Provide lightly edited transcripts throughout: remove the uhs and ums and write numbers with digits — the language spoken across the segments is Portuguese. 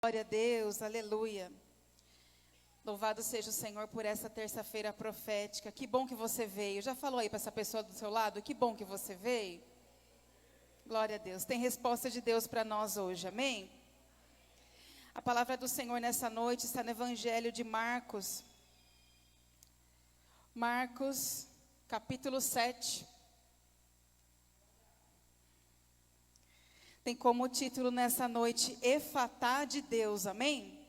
Glória a Deus, aleluia. Louvado seja o Senhor por essa terça-feira profética. Que bom que você veio. Já falou aí para essa pessoa do seu lado? Que bom que você veio. Glória a Deus. Tem resposta de Deus para nós hoje, amém? A palavra do Senhor nessa noite está no Evangelho de Marcos. Marcos, capítulo 7. Tem como título nessa noite, Efatá de Deus, amém?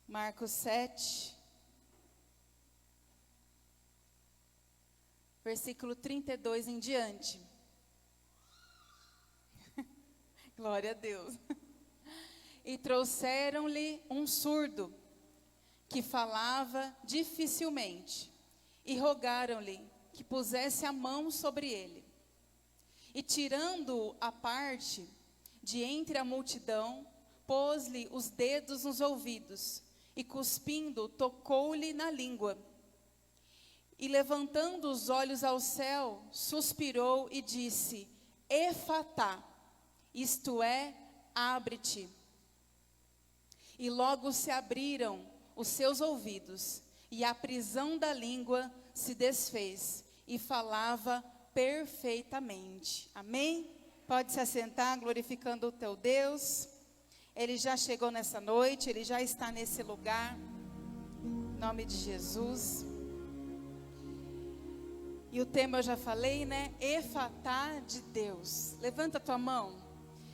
Marcos 7, versículo 32 em diante. Glória a Deus. E trouxeram-lhe um surdo, que falava dificilmente, e rogaram-lhe que pusesse a mão sobre ele. E tirando-o à parte, de entre a multidão, pôs-lhe os dedos nos ouvidos, e cuspindo, tocou-lhe na língua. E levantando os olhos ao céu, suspirou e disse, Efatá, isto é, abre-te. E logo se abriram os seus ouvidos, e a prisão da língua se desfez, e falava perfeitamente. Amém? Pode se assentar, glorificando o teu Deus. Ele já chegou nessa noite, ele já está nesse lugar. Em nome de Jesus. E o tema eu já falei, né? Efatá de Deus. Levanta a tua mão.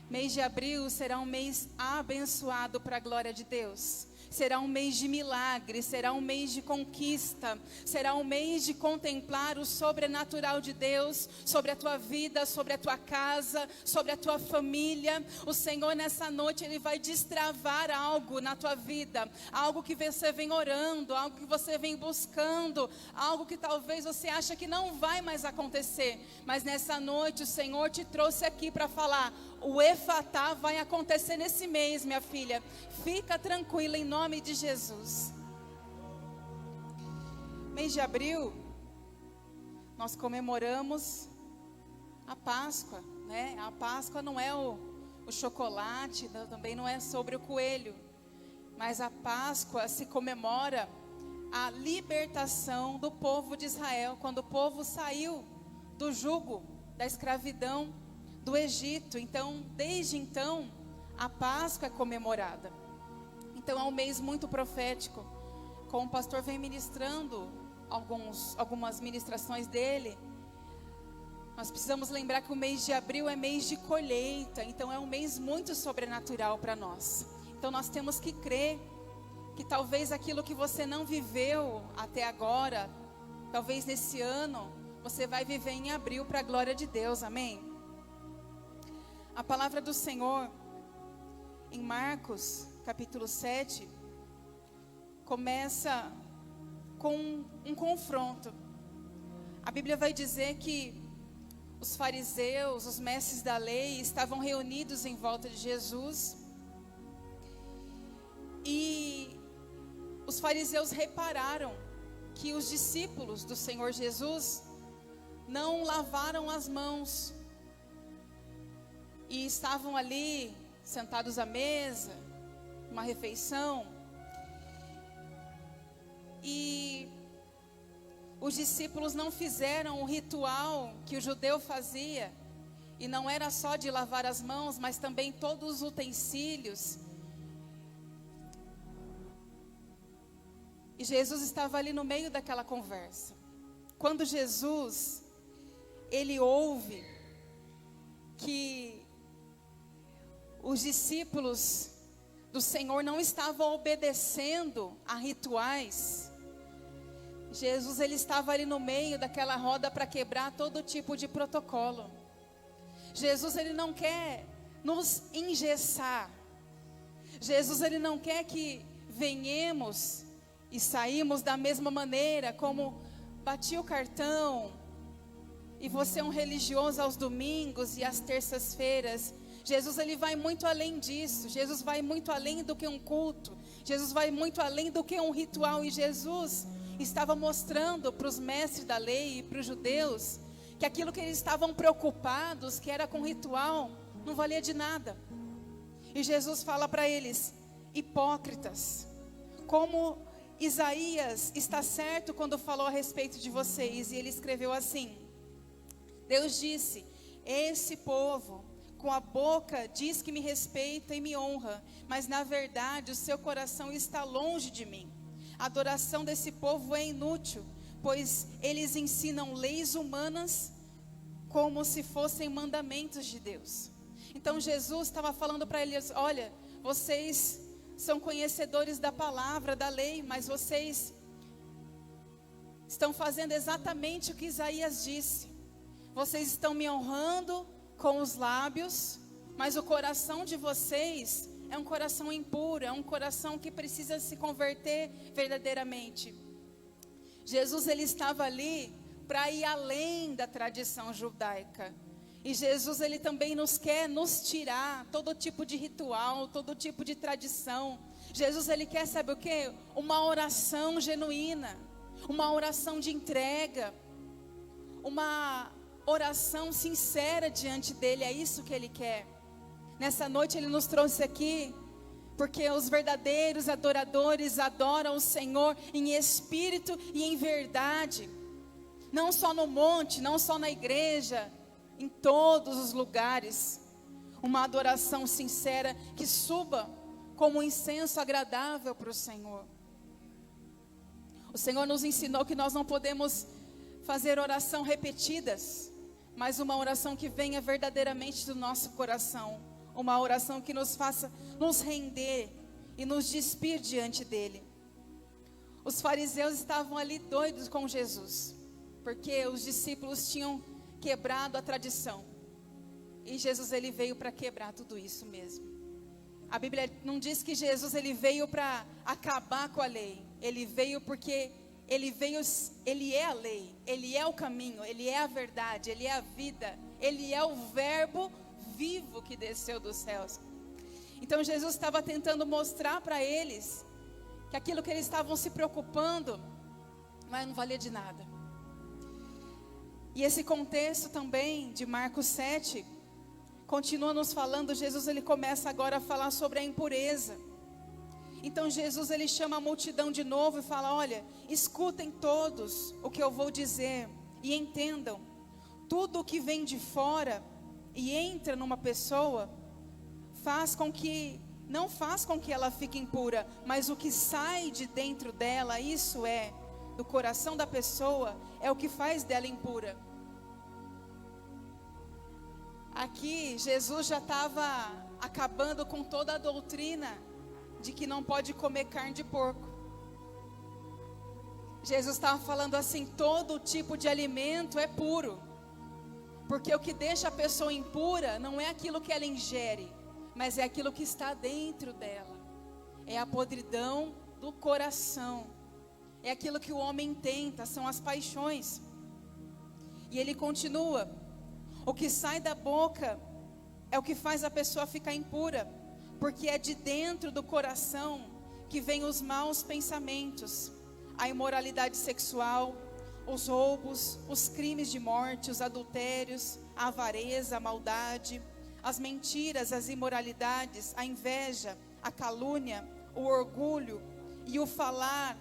Mês de abril será um mês abençoado para a glória de Deus. Será um mês de milagre, será um mês de conquista, será um mês de contemplar o sobrenatural de Deus sobre a tua vida, sobre a tua casa, sobre a tua família. O Senhor nessa noite, Ele vai destravar algo na tua vida, algo que você vem orando, algo que você vem buscando, algo que talvez você acha que não vai mais acontecer, mas nessa noite o Senhor te trouxe aqui para falar, o Efatá vai acontecer nesse mês, minha filha. Fica tranquila em nome de Jesus. Mês de abril, nós comemoramos a Páscoa, né? A Páscoa não é o chocolate, também não é sobre o coelho. Mas a Páscoa se comemora a libertação do povo de Israel. Quando o povo saiu do jugo, da escravidão do Egito. Então, desde então, a Páscoa é comemorada. Então, é um mês muito profético. Como o pastor vem ministrando algumas ministrações dele, nós precisamos lembrar que o mês de abril é mês de colheita. Então, é um mês muito sobrenatural para nós. Então, nós temos que crer que talvez aquilo que você não viveu até agora, talvez nesse ano, você vai viver em abril para a glória de Deus, amém? A palavra do Senhor, em Marcos, capítulo 7, começa com um confronto. A Bíblia vai dizer que os fariseus, os mestres da lei, estavam reunidos em volta de Jesus. E os fariseus repararam que os discípulos do Senhor Jesus não lavaram as mãos. E estavam ali, sentados à mesa, uma refeição. E os discípulos não fizeram o ritual que o judeu fazia. E não era só de lavar as mãos, mas também todos os utensílios. E Jesus estava ali no meio daquela conversa. Quando Jesus, ele ouve que os discípulos do Senhor não estavam obedecendo a rituais. Jesus, ele estava ali no meio daquela roda para quebrar todo tipo de protocolo. Jesus, ele não quer nos engessar. Jesus, ele não quer que venhamos e saímos da mesma maneira, como bati o cartão, e você é um religioso aos domingos e às terças-feiras. Jesus, ele vai muito além disso. Jesus vai muito além do que um culto. Jesus vai muito além do que um ritual. E Jesus estava mostrando para os mestres da lei e para os judeus que aquilo que eles estavam preocupados, que era com ritual, não valia de nada. E Jesus fala para eles: hipócritas, como Isaías está certo quando falou a respeito de vocês. E ele escreveu assim: Deus disse: esse povo com a boca diz que me respeita e me honra, mas na verdade o seu coração está longe de mim. A adoração desse povo é inútil, pois eles ensinam leis humanas como se fossem mandamentos de Deus. Então Jesus estava falando para eles: olha, vocês são conhecedores da palavra, da lei, mas vocês estão fazendo exatamente o que Isaías disse. Vocês estão me honrando com os lábios, mas o coração de vocês é um coração impuro, é um coração que precisa se converter verdadeiramente. Jesus, ele estava ali para ir além da tradição judaica. E Jesus, ele também quer nos tirar todo tipo de ritual, todo tipo de tradição. Jesus, ele quer, sabe o quê? Uma oração genuína, uma oração de entrega, uma oração sincera diante dele. É isso que ele quer. Nessa noite ele nos trouxe aqui porque os verdadeiros adoradores adoram o Senhor em espírito e em verdade, não só no monte, não só na igreja, em todos os lugares. Uma adoração sincera que suba como um incenso agradável para o Senhor. O Senhor nos ensinou que nós não podemos fazer oração repetidas, mas uma oração que venha verdadeiramente do nosso coração, uma oração que nos faça nos render e nos despir diante dele. Os fariseus estavam ali doidos com Jesus, porque os discípulos tinham quebrado a tradição, e Jesus, ele veio para quebrar tudo isso mesmo. A Bíblia não diz que Jesus, ele veio para acabar com a lei. Ele veio porque ele é a lei, ele é o caminho, ele é a verdade, ele é a vida, ele é o verbo vivo que desceu dos céus. Então Jesus estava tentando mostrar para eles que aquilo que eles estavam se preocupando, mas não valia de nada. E esse contexto também de Marcos 7 continua nos falando. Jesus, ele começa agora a falar sobre a impureza. Então Jesus, ele chama a multidão de novo e fala: olha, escutem todos o que eu vou dizer e entendam. Tudo o que vem de fora e entra numa pessoa não faz com que ela fique impura, mas o que sai de dentro dela, isso é, do coração da pessoa, é o que faz dela impura. Aqui Jesus já estava acabando com toda a doutrina de que não pode comer carne de porco. Jesus estava falando assim: todo tipo de alimento é puro, porque o que deixa a pessoa impura não é aquilo que ela ingere, mas é aquilo que está dentro dela. É a podridão do coração, é aquilo que o homem tenta, são as paixões. E ele continua: o que sai da boca é o que faz a pessoa ficar impura, porque é de dentro do coração que vêm os maus pensamentos, a imoralidade sexual, os roubos, os crimes de morte, os adultérios, a avareza, a maldade, as mentiras, as imoralidades, a inveja, a calúnia, o orgulho e o falar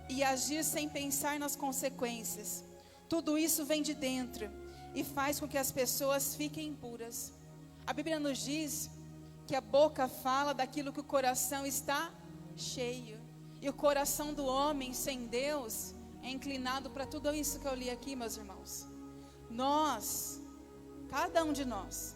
e agir sem pensar nas consequências. Tudo isso vem de dentro e faz com que as pessoas fiquem impuras. A Bíblia nos diz que a boca fala daquilo que o coração está cheio. E o coração do homem sem Deus é inclinado para tudo isso que eu li aqui, meus irmãos. Nós, cada um de nós,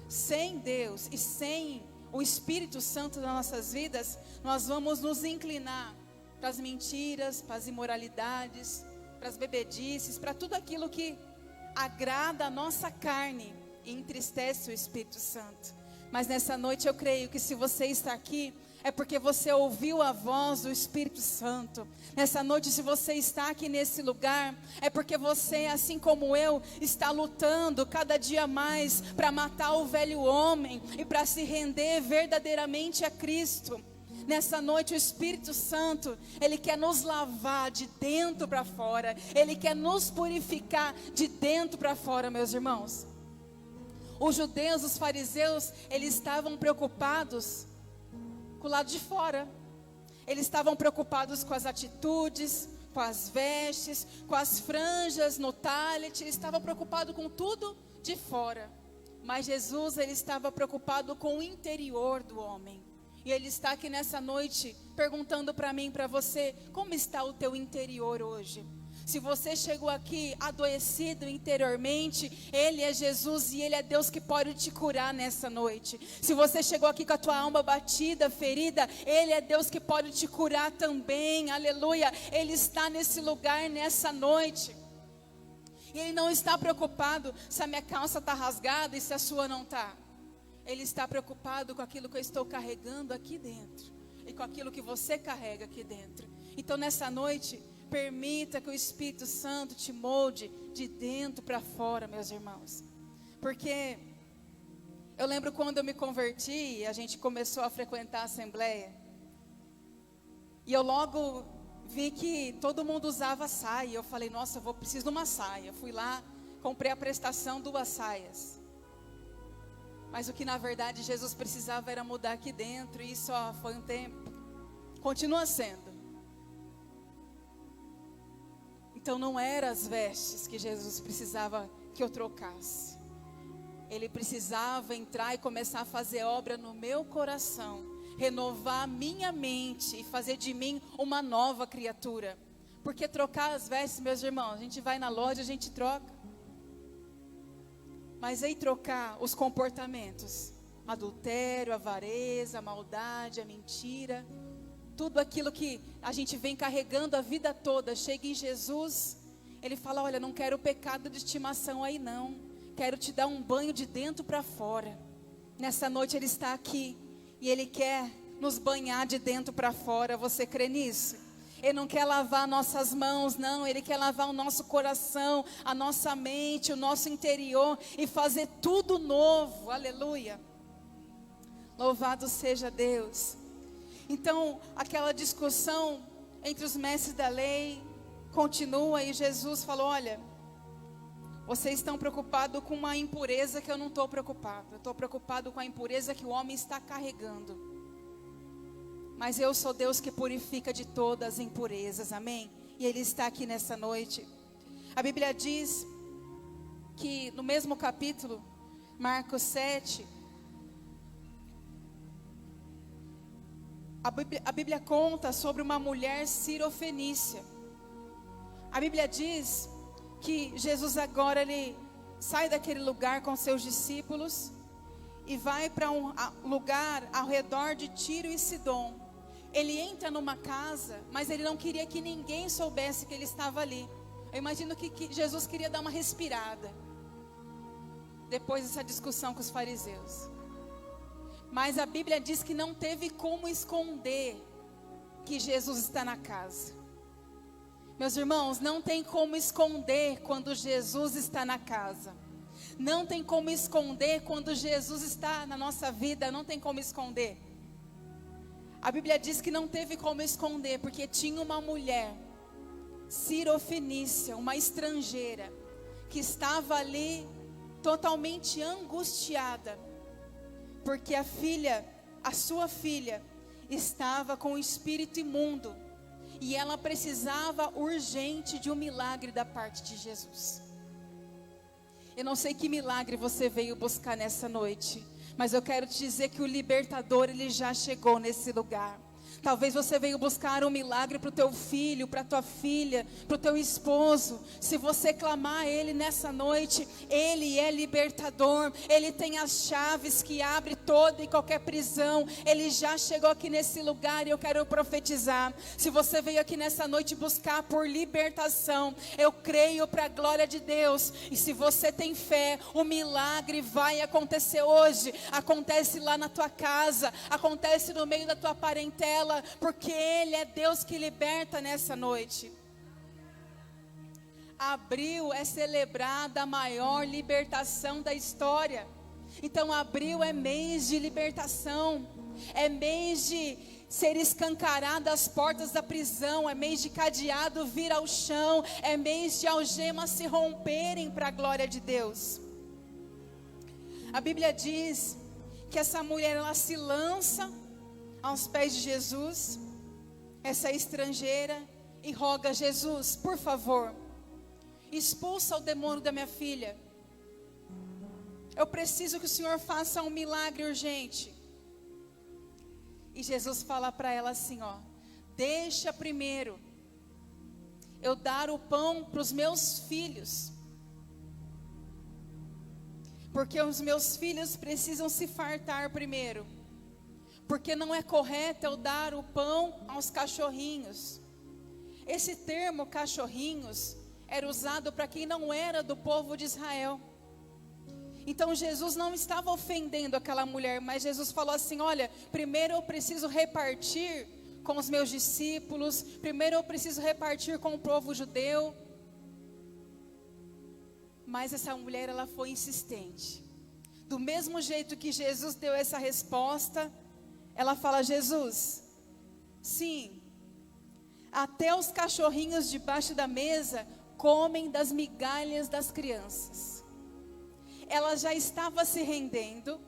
sem Deus e sem o Espírito Santo nas nossas vidas, nós vamos nos inclinar para as mentiras, para as imoralidades, para as bebedices, para tudo aquilo que agrada a nossa carne e entristece o Espírito Santo. Mas nessa noite eu creio que se você está aqui, é porque você ouviu a voz do Espírito Santo. Nessa noite, se você está aqui nesse lugar, é porque você, assim como eu, está lutando cada dia mais para matar o velho homem e para se render verdadeiramente a Cristo. Nessa noite o Espírito Santo, ele quer nos lavar de dentro para fora. Ele quer nos purificar de dentro para fora, meus irmãos. Os judeus, os fariseus, eles estavam preocupados com o lado de fora. Eles estavam preocupados com as atitudes, com as vestes, com as franjas no talit. Eles estavam preocupados com tudo de fora. Mas Jesus, ele estava preocupado com o interior do homem. E ele está aqui nessa noite perguntando para mim, para você, como está o teu interior hoje? Se você chegou aqui adoecido interiormente, Ele é Jesus e Ele é Deus que pode te curar nessa noite. Se você chegou aqui com a tua alma batida, ferida, Ele é Deus que pode te curar também, aleluia. Ele está nesse lugar nessa noite. E Ele não está preocupado se a minha calça está rasgada e se a sua não está. Ele está preocupado com aquilo que eu estou carregando aqui dentro. E com aquilo que você carrega aqui dentro. Então nessa noite, permita que o Espírito Santo te molde de dentro para fora, meus irmãos. Porque eu lembro quando eu me converti, a gente começou a frequentar a Assembleia. E eu logo vi que todo mundo usava saia. Eu falei, nossa, preciso de uma saia. Fui lá, comprei a prestação, 2 saias. Mas o que na verdade Jesus precisava era mudar aqui dentro. E isso foi um tempo. Continua sendo. Então não eram as vestes que Jesus precisava que eu trocasse. Ele precisava entrar e começar a fazer obra no meu coração. Renovar a minha mente e fazer de mim uma nova criatura. Porque trocar as vestes, meus irmãos, a gente vai na loja, a gente troca. Mas aí trocar os comportamentos, adultério, avareza, a maldade, a mentira, tudo aquilo que a gente vem carregando a vida toda, chega em Jesus, Ele fala, olha, não quero pecado de estimação aí não, quero te dar um banho de dentro para fora. Nessa noite Ele está aqui, e Ele quer nos banhar de dentro para fora, você crê nisso? Ele não quer lavar nossas mãos, não, Ele quer lavar o nosso coração, a nossa mente, o nosso interior, e fazer tudo novo, aleluia. Louvado seja Deus. Então, aquela discussão entre os mestres da lei continua, e Jesus falou, olha, vocês estão preocupados com uma impureza que eu não estou preocupado. Eu estou preocupado com a impureza que o homem está carregando. Mas eu sou Deus que purifica de todas as impurezas, amém? E Ele está aqui nessa noite. A Bíblia diz que no mesmo capítulo, Marcos 7, a Bíblia conta sobre uma mulher sirofenícia. A Bíblia diz que Jesus agora ele sai daquele lugar com seus discípulos e vai para um lugar ao redor de Tiro e Sidom. Ele entra numa casa, mas ele não queria que ninguém soubesse que ele estava ali. Eu imagino que Jesus queria dar uma respirada depois dessa discussão com os fariseus. Mas a Bíblia diz que não teve como esconder que Jesus está na casa. Meus irmãos, não tem como esconder quando Jesus está na casa. Não tem como esconder quando Jesus está na nossa vida, não tem como esconder. A Bíblia diz que não teve como esconder, porque tinha uma mulher, sirofenícia, uma estrangeira, que estava ali totalmente angustiada, porque a sua filha, estava com o espírito imundo, e ela precisava urgente de um milagre da parte de Jesus. Eu não sei que milagre você veio buscar nessa noite, mas eu quero te dizer que o libertador, ele já chegou nesse lugar. Talvez você veio buscar um milagre para o teu filho, para a tua filha, para o teu esposo. Se você clamar a Ele nessa noite, Ele é libertador. Ele tem as chaves que abre toda e qualquer prisão. Ele já chegou aqui nesse lugar e eu quero profetizar. Se você veio aqui nessa noite buscar por libertação, eu creio para a glória de Deus. E se você tem fé, o milagre vai acontecer hoje. Acontece lá na tua casa, acontece no meio da tua parentela, porque Ele é Deus que liberta nessa noite. Abril é celebrada a maior libertação da história. Então abril é mês de libertação, é mês de ser escancarada as portas da prisão, é mês de cadeado vir ao chão, é mês de algemas se romperem para a glória de Deus. A Bíblia diz que essa mulher, ela se lança aos pés de Jesus, essa estrangeira, e roga: Jesus, por favor, expulsa o demônio da minha filha. Eu preciso que o Senhor faça um milagre urgente. E Jesus fala para ela assim, ó: deixa primeiro eu dar o pão para os meus filhos, porque os meus filhos precisam se fartar primeiro, porque não é correto eu dar o pão aos cachorrinhos. Esse termo cachorrinhos era usado para quem não era do povo de Israel. Então Jesus não estava ofendendo aquela mulher, mas Jesus falou assim: olha, primeiro eu preciso repartir com os meus discípulos, primeiro eu preciso repartir com o povo judeu. Mas essa mulher, ela foi insistente. Do mesmo jeito que Jesus deu essa resposta, ela fala: Jesus, sim, até os cachorrinhos debaixo da mesa comem das migalhas das crianças. Ela já estava se rendendo,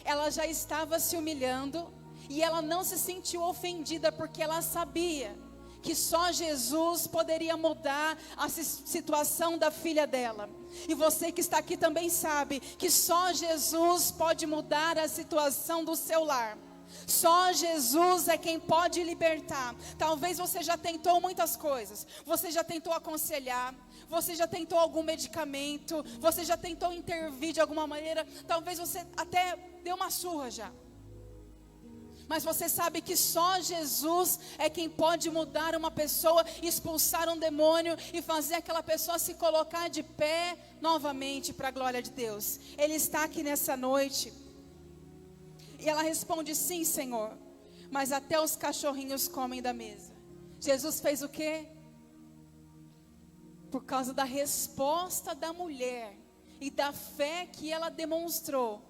ela já estava se humilhando, e ela não se sentiu ofendida, porque ela sabia que só Jesus poderia mudar a situação da filha dela. E você que está aqui também sabe que só Jesus pode mudar a situação do seu lar. Só Jesus é quem pode libertar. Talvez você já tentou muitas coisas. Você já tentou aconselhar, você já tentou algum medicamento, você já tentou intervir de alguma maneira. Talvez você até deu uma surra já. Mas você sabe que só Jesus é quem pode mudar uma pessoa, expulsar um demônio e fazer aquela pessoa se colocar de pé novamente para a glória de Deus. Ele está aqui nessa noite. E ela responde: sim, Senhor, mas até os cachorrinhos comem da mesa. Jesus fez o quê? Por causa da resposta da mulher e da fé que ela demonstrou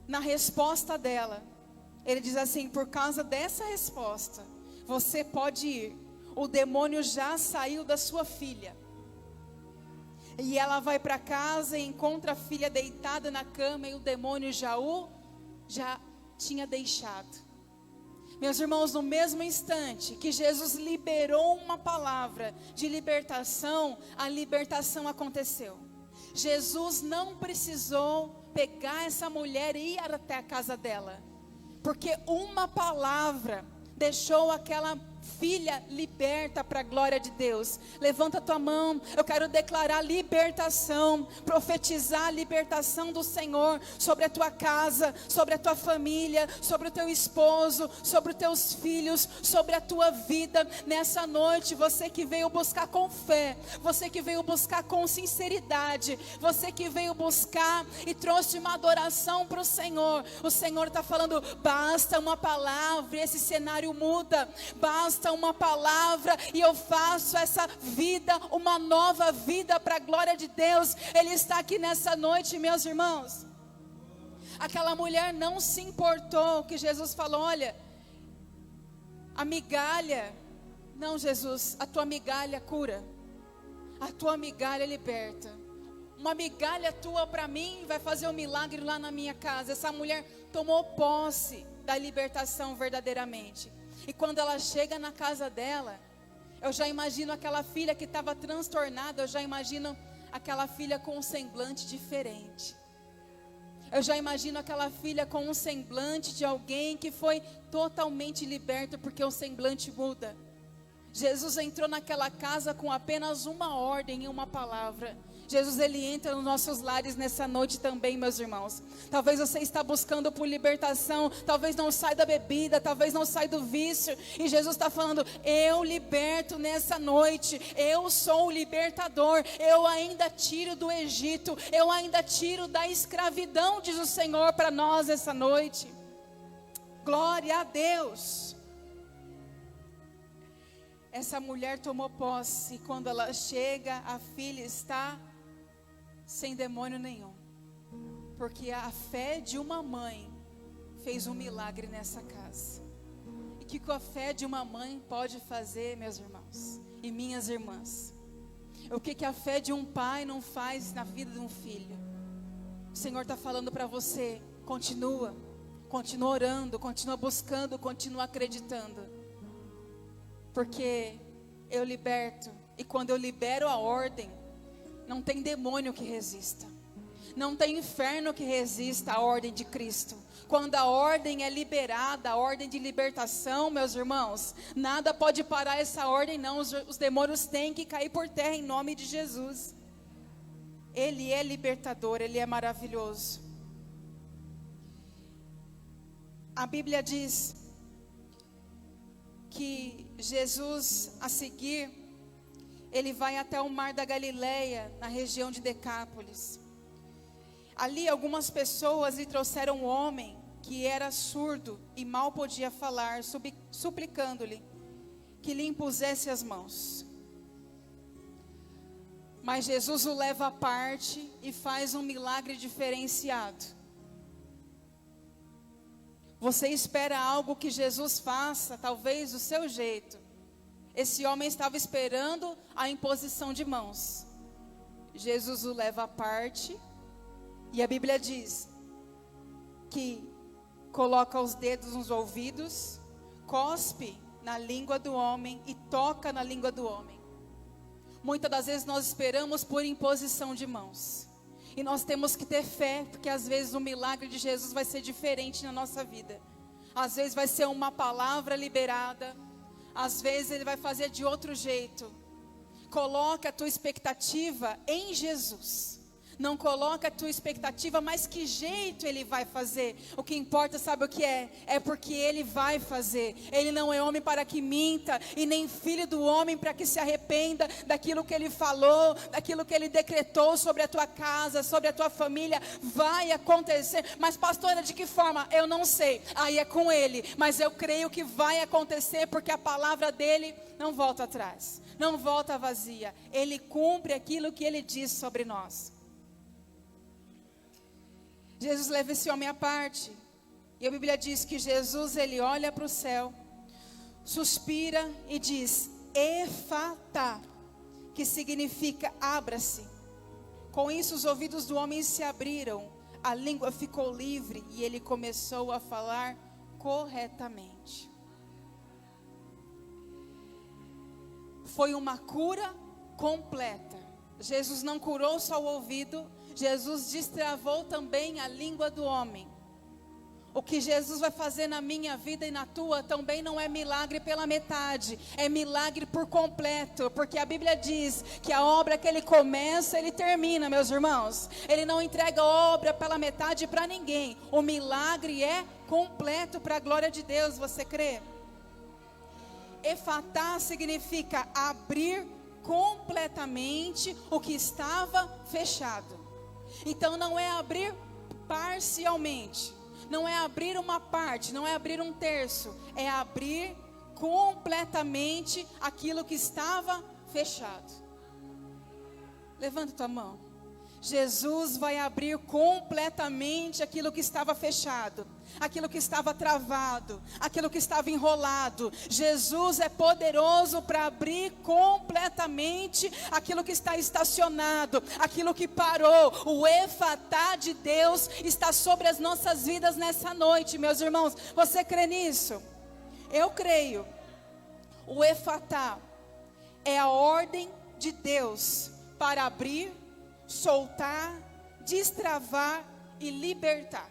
na resposta dela, ele diz assim: por causa dessa resposta, você pode ir. O demônio já saiu da sua filha. E ela vai para casa e encontra a filha deitada na cama, e o demônio já tinha deixado. Meus irmãos, no mesmo instante que Jesus liberou uma palavra de libertação, a libertação aconteceu. Jesus não precisou pegar essa mulher e ir até a casa dela, porque uma palavra deixou aquela filha liberta para a glória de Deus. Levanta a tua mão, eu quero declarar libertação, profetizar a libertação do Senhor sobre a tua casa, sobre a tua família, sobre o teu esposo, sobre os teus filhos, sobre a tua vida. Nessa noite, você que veio buscar com fé, você que veio buscar com sinceridade, você que veio buscar e trouxe uma adoração para o Senhor está falando: basta uma palavra e esse cenário muda. Basta uma palavra e eu faço essa vida uma nova vida para a glória de Deus. Ele está aqui nessa noite, meus irmãos. Aquela mulher não se importou que Jesus falou: olha, a migalha, não, Jesus, a tua migalha cura, a tua migalha liberta. Uma migalha tua para mim vai fazer um milagre lá na minha casa. Essa mulher tomou posse da libertação verdadeiramente. E quando ela chega na casa dela, eu já imagino aquela filha que estava transtornada, eu já imagino aquela filha com um semblante diferente. Eu já imagino aquela filha com um semblante de alguém que foi totalmente liberto, porque o semblante muda. Jesus entrou naquela casa com apenas uma ordem e uma palavra. Jesus, ele entra nos nossos lares nessa noite também, meus irmãos. Talvez você está buscando por libertação, talvez não sai da bebida, talvez não sai do vício, e Jesus está falando: eu liberto nessa noite, eu sou o libertador, eu ainda tiro do Egito, eu ainda tiro da escravidão, diz o Senhor para nós essa noite. Glória a Deus. Essa mulher tomou posse, e quando ela chega, a filha está sem demônio nenhum, porque a fé de uma mãe fez um milagre nessa casa. E que com a fé de uma mãe pode fazer, meus irmãos e minhas irmãs? O que a fé de um pai não faz na vida de um filho? O Senhor está falando para você, continua orando, continua buscando, continua acreditando. Porque eu liberto, e quando eu libero a ordem, não tem demônio que resista. Não tem inferno que resista à ordem de Cristo. Quando a ordem é liberada, a ordem de libertação, meus irmãos, nada pode parar essa ordem não. Os demônios têm que cair por terra em nome de Jesus. Ele é libertador, Ele é maravilhoso. A Bíblia diz que Jesus, a seguir, Ele vai até o mar da Galileia, na região de Decápolis. Ali algumas pessoas lhe trouxeram um homem que era surdo e mal podia falar, suplicando-lhe que lhe impusesse as mãos. Mas Jesus o leva à parte e faz um milagre diferenciado. Você espera algo que Jesus faça, talvez do seu jeito. Esse homem estava esperando a imposição de mãos. Jesus o leva à parte. E a Bíblia diz que coloca os dedos nos ouvidos, cospe na língua do homem e toca na língua do homem. Muitas das vezes nós esperamos por imposição de mãos. E nós temos que ter fé, porque às vezes o milagre de Jesus vai ser diferente na nossa vida. Às vezes vai ser uma palavra liberada, às vezes Ele vai fazer de outro jeito. Coloca a tua expectativa em Jesus. Não coloca a tua expectativa, mas que jeito Ele vai fazer. O que importa, sabe o que é? É porque Ele vai fazer. Ele não é homem para que minta, e nem filho do homem para que se arrependa daquilo que Ele falou, daquilo que Ele decretou sobre a tua casa, sobre a tua família. Vai acontecer. Mas pastora, de que forma? Eu não sei. Aí é com Ele. Mas eu creio que vai acontecer, porque a palavra dEle não volta atrás. Não volta vazia. Ele cumpre aquilo que Ele diz sobre nós. Jesus leva esse homem à parte. E a Bíblia diz que Jesus, Ele olha para o céu, suspira e diz, Efatá, que significa abra-se. Com isso os ouvidos do homem se abriram, a língua ficou livre e ele começou a falar corretamente. Foi uma cura completa. Jesus não curou só o ouvido, Jesus destravou também a língua do homem. O que Jesus vai fazer na minha vida e na tua também não é milagre pela metade, é milagre por completo, porque a Bíblia diz que a obra que Ele começa, Ele termina, meus irmãos. Ele não entrega obra pela metade para ninguém. O milagre é completo para a glória de Deus, você crê? Efatá significa abrir completamente o que estava fechado. Então não é abrir parcialmente, não é abrir uma parte, não é abrir um terço, é abrir completamente aquilo que estava fechado. Levanta tua mão. Jesus vai abrir completamente aquilo que estava fechado, aquilo que estava travado, aquilo que estava enrolado. Jesus é poderoso para abrir completamente aquilo que está estacionado, aquilo que parou. O Efatá de Deus está sobre as nossas vidas nessa noite, meus irmãos. Você crê nisso? Eu creio. O Efatá é a ordem de Deus para abrir, soltar, destravar e libertar.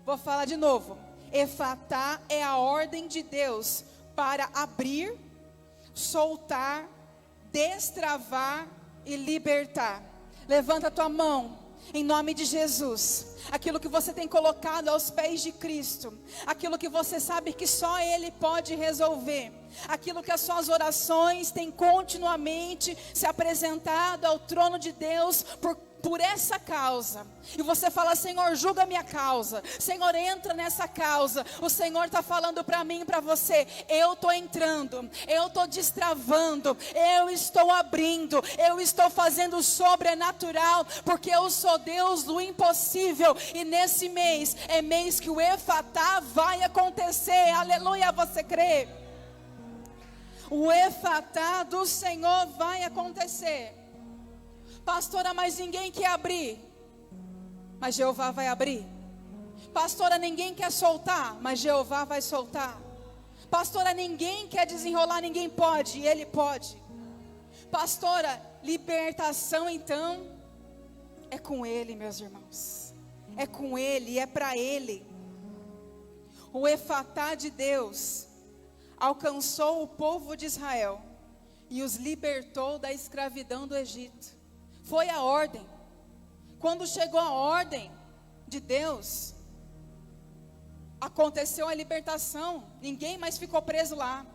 Vou falar de novo. Efatá é a ordem de Deus para abrir, soltar, destravar e libertar. Levanta a tua mão em nome de Jesus. Aquilo que você tem colocado aos pés de Cristo, aquilo que você sabe que só Ele pode resolver, aquilo que as suas orações têm continuamente se apresentado ao trono de Deus por essa causa, e você fala: Senhor, julga a minha causa, Senhor, entra nessa causa. O Senhor está falando para mim e para você: eu estou entrando, eu estou destravando, eu estou abrindo, eu estou fazendo o sobrenatural, porque eu sou Deus do impossível. E nesse mês, é mês que o Efatá vai acontecer. Aleluia, você crê? O Efatá do Senhor vai acontecer. Pastora, mas ninguém quer abrir. mas Jeová vai abrir. Pastora, ninguém quer soltar, mas Jeová vai soltar. Pastora, ninguém quer desenrolar, ninguém pode, Ele pode. Pastora, libertação então é com Ele, meus irmãos. É com Ele, é para Ele. O Efatá de Deus alcançou o povo de Israel e os libertou da escravidão do Egito. Foi a ordem. Quando chegou a ordem de Deus, aconteceu a libertação. Ninguém mais ficou preso lá.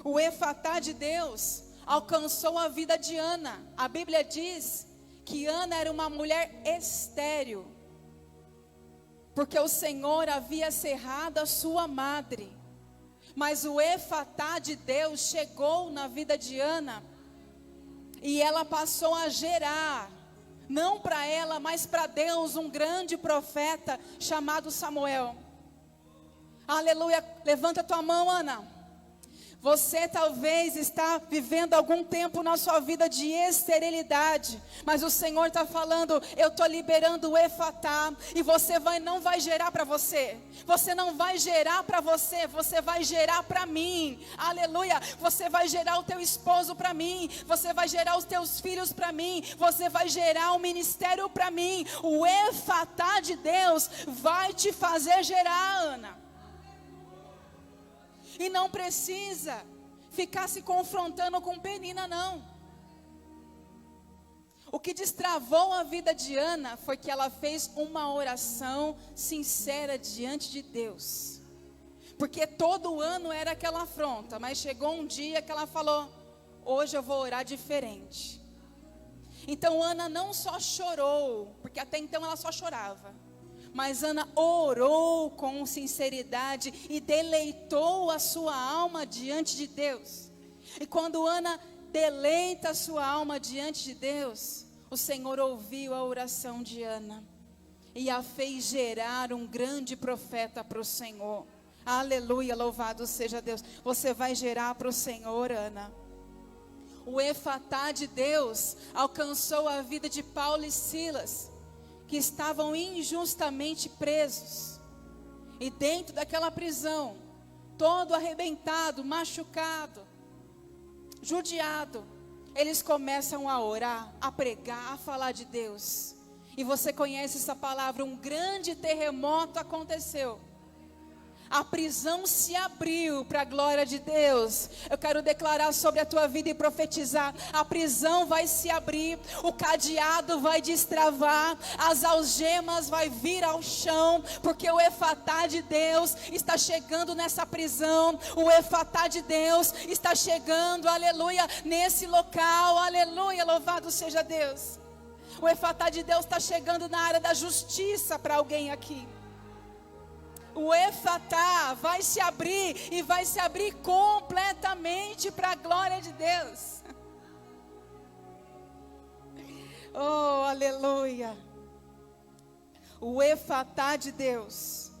O Efatá de Deus alcançou a vida de Ana. A Bíblia diz que Ana era uma mulher estéril, porque o Senhor havia cerrado a sua madre. Mas o Efatá de Deus chegou na vida de Ana, e ela passou a gerar, não para ela, mas para Deus, um grande profeta chamado Samuel. Aleluia, levanta tua mão, Ana. Você talvez está vivendo algum tempo na sua vida de esterilidade, mas o Senhor está falando, eu estou liberando o Efatá, e você não vai gerar para você, você não vai gerar para você, você vai gerar para mim, aleluia, você vai gerar o teu esposo para mim, você vai gerar os teus filhos para mim, você vai gerar um ministério para mim. O Efatá de Deus vai te fazer gerar, Ana. E não precisa ficar se confrontando com Penina, não. O que destravou a vida de Ana foi que ela fez uma oração sincera diante de Deus. Porque todo ano era aquela afronta, mas chegou um dia que ela falou, hoje eu vou orar diferente. Então Ana não só chorou, porque até então ela só chorava. Mas Ana orou com sinceridade e deleitou a sua alma diante de Deus. E quando Ana deleita a sua alma diante de Deus, o Senhor ouviu a oração de Ana e a fez gerar um grande profeta para o Senhor. Aleluia, louvado seja Deus. Você vai gerar para o Senhor, Ana. O Efatá de Deus alcançou a vida de Paulo e Silas, que estavam injustamente presos, e dentro daquela prisão, todo arrebentado, machucado, judiado, eles começam a orar, a pregar, a falar de Deus. E você conhece essa palavra, um grande terremoto aconteceu. A prisão se abriu para a glória de Deus. Eu quero declarar sobre a tua vida e profetizar. A prisão vai se abrir, o cadeado vai destravar, as algemas vai vir ao chão, porque o Efatá de Deus está chegando nessa prisão. O Efatá de Deus está chegando, aleluia, nesse local, aleluia, louvado seja Deus. O Efatá de Deus está chegando na área da justiça para alguém aqui. O Efatá vai se abrir, e vai se abrir completamente para a glória de Deus. Oh, aleluia. O Efatá de Deus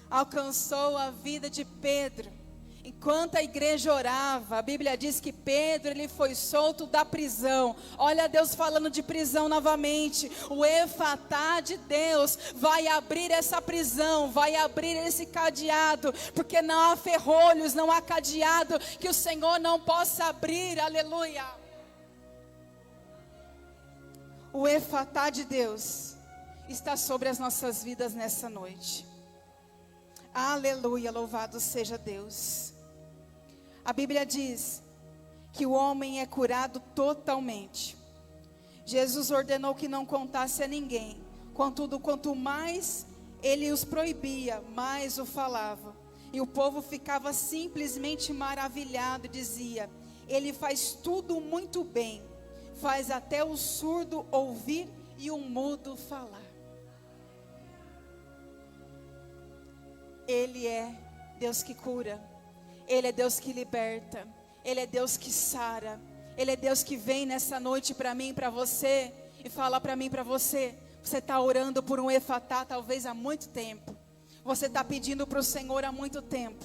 alcançou a vida de Pedro. Enquanto a igreja orava, a Bíblia diz que Pedro, ele foi solto da prisão. Olha Deus falando de prisão novamente. O Efatá de Deus vai abrir essa prisão, vai abrir esse cadeado, porque não há ferrolhos, não há cadeado que o Senhor não possa abrir, aleluia. O Efatá de Deus está sobre as nossas vidas nessa noite. Aleluia, louvado seja Deus. A Bíblia diz que o homem é curado totalmente. Jesus ordenou que não contasse a ninguém. Contudo, quanto mais ele os proibia, mais o falava. E o povo ficava simplesmente maravilhado e dizia, ele faz tudo muito bem. Faz até o surdo ouvir e o mudo falar. Ele é Deus que cura, Ele é Deus que liberta, Ele é Deus que sara, Ele é Deus que vem nessa noite para mim, para você, e fala para mim, para você. Você está orando por um Efatá talvez há muito tempo, você está pedindo para o Senhor há muito tempo,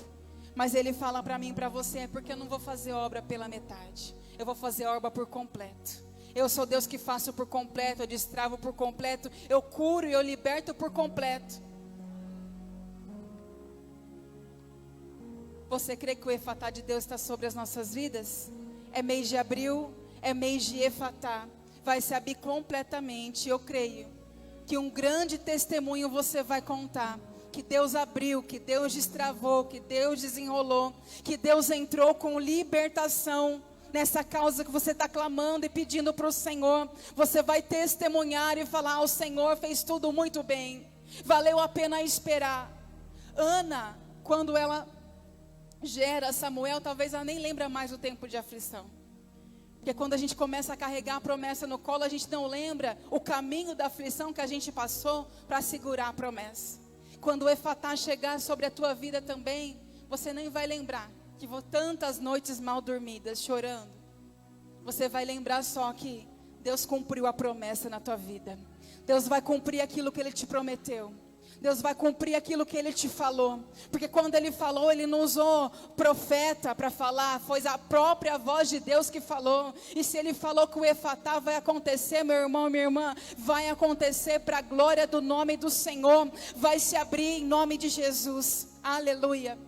mas Ele fala para mim, para você, é porque eu não vou fazer obra pela metade, eu vou fazer obra por completo. Eu sou Deus que faço por completo, eu destravo por completo, eu curo e eu liberto por completo. Você crê que o Efatá de Deus está sobre as nossas vidas? É mês de abril, é mês de Efatá. Vai se abrir completamente. Eu creio que um grande testemunho você vai contar. Que Deus abriu, que Deus destravou, que Deus desenrolou, que Deus entrou com libertação nessa causa que você está clamando e pedindo para o Senhor. Você vai testemunhar e falar: o Senhor fez tudo muito bem, valeu a pena esperar. Ana, quando ela gera Samuel, talvez ela nem lembra mais o tempo de aflição. Porque quando a gente começa a carregar a promessa no colo, a gente não lembra o caminho da aflição que a gente passou para segurar a promessa. Quando o Efatá chegar sobre a tua vida também, você nem vai lembrar que tantas noites mal dormidas, chorando. Você vai lembrar só que Deus cumpriu a promessa na tua vida. Deus vai cumprir aquilo que Ele te prometeu. Deus vai cumprir aquilo que Ele te falou. Porque quando Ele falou, Ele não usou profeta para falar. Foi a própria voz de Deus que falou. E se Ele falou que o Efatá vai acontecer, meu irmão, minha irmã, vai acontecer para a glória do nome do Senhor. Vai se abrir em nome de Jesus. Aleluia.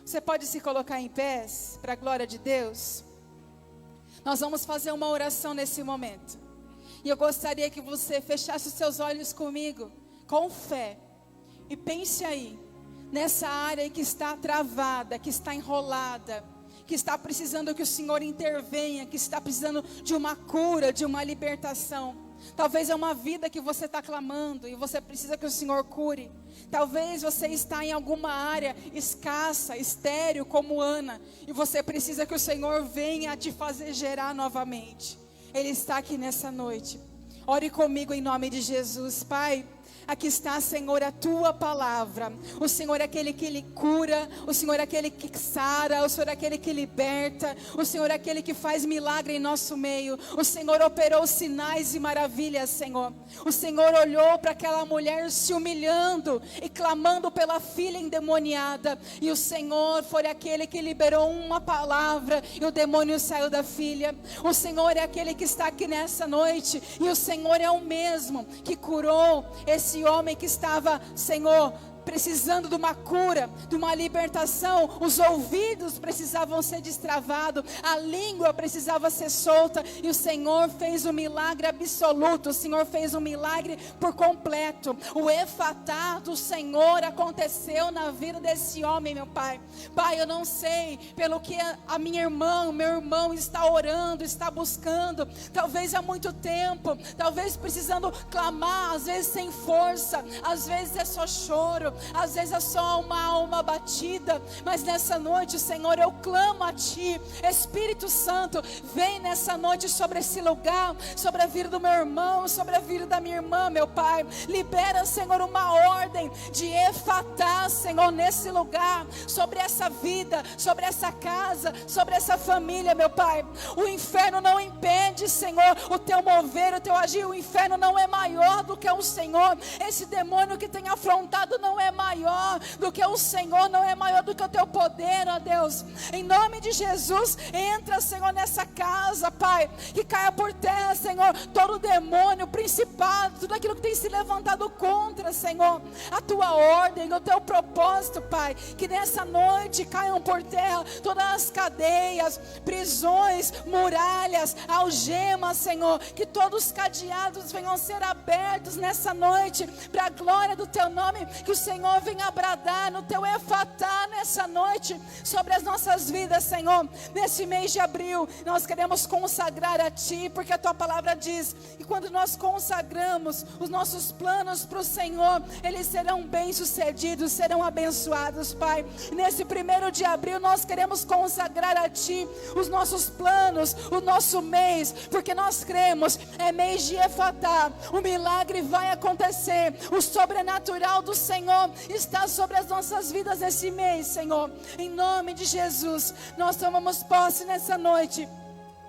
Você pode se colocar em pés para a glória de Deus? Nós vamos fazer uma oração nesse momento. E eu gostaria que você fechasse os seus olhos comigo, com fé. E pense aí, nessa área que está travada, que está enrolada, que está precisando que o Senhor intervenha, que está precisando de uma cura, de uma libertação. Talvez é uma vida que você está clamando e você precisa que o Senhor cure. Talvez você está em alguma área escassa, estéril, como Ana, e você precisa que o Senhor venha te fazer gerar novamente. Ele está aqui nessa noite. Ore comigo em nome de Jesus. Pai, aqui está, Senhor, a tua palavra. O Senhor é aquele que Ele cura. O Senhor é aquele que sara. O Senhor é aquele que liberta. O Senhor é aquele que faz milagre em nosso meio. O Senhor operou sinais e maravilhas, Senhor. O Senhor olhou para aquela mulher se humilhando e clamando pela filha endemoniada. E o Senhor foi aquele que liberou uma palavra e o demônio saiu da filha. O Senhor é aquele que está aqui nessa noite. E o Senhor é o mesmo que curou esse homem que estava, Senhor, precisando de uma cura, de uma libertação. Os ouvidos precisavam ser destravados, a língua precisava ser solta, e o Senhor fez um milagre absoluto. O Senhor fez um milagre por completo. O Efatá do Senhor aconteceu na vida desse homem, meu Pai. Pai, eu não sei pelo que a minha irmã, o meu irmão está orando, está buscando, talvez há muito tempo, talvez precisando clamar, às vezes sem força, às vezes é só choro, às vezes é só uma alma batida. Mas nessa noite, Senhor, eu clamo a Ti, Espírito Santo, vem nessa noite sobre esse lugar, sobre a vida do meu irmão, sobre a vida da minha irmã, meu Pai. Libera, Senhor, uma ordem de Efatá, Senhor, nesse lugar, sobre essa vida, sobre essa casa, sobre essa família, meu Pai. O inferno não impede, Senhor, o Teu mover, o Teu agir. O inferno não é maior do que o Senhor. Esse demônio que tem afrontado não é maior do que o Senhor, não é maior do que o Teu poder, ó Deus. Em nome de Jesus, entra, Senhor, nessa casa, Pai, que caia por terra, Senhor, todo demônio, principado, tudo aquilo que tem se levantado contra, Senhor, a Tua ordem, o Teu propósito, Pai. Que nessa noite caiam por terra todas as cadeias, prisões, muralhas, algemas, Senhor. Que todos os cadeados venham ser abertos nessa noite, para a glória do Teu nome. Que o Senhor venha bradar no Teu Efatá nessa noite sobre as nossas vidas, Senhor. Nesse mês de abril, nós queremos consagrar a Ti, porque a Tua palavra diz que quando nós consagramos os nossos planos para o Senhor, eles serão bem-sucedidos, serão abençoados, Pai. Nesse 1º de abril, nós queremos consagrar a Ti os nossos planos, o nosso mês, porque nós cremos, é mês de Efatá. O milagre vai acontecer, o sobrenatural do Senhor está sobre as nossas vidas esse mês, Senhor. Em nome de Jesus, nós tomamos posse nessa noite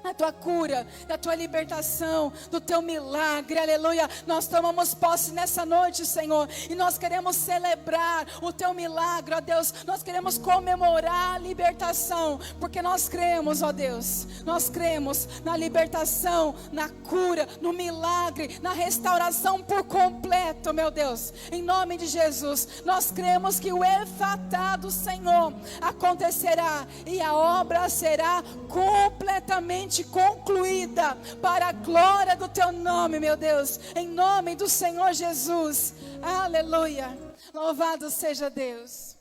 da tua cura, da tua libertação, do teu milagre, aleluia. Nós tomamos posse nessa noite, Senhor, e nós queremos celebrar o teu milagre, ó Deus. Nós queremos comemorar a libertação, porque nós cremos, ó Deus, nós cremos na libertação, na cura, no milagre, na restauração por completo, meu Deus, em nome de Jesus. Nós cremos que o efatá do Senhor acontecerá e a obra será completamente concluída para a glória do teu nome, meu Deus, em nome do Senhor Jesus, aleluia, louvado seja Deus.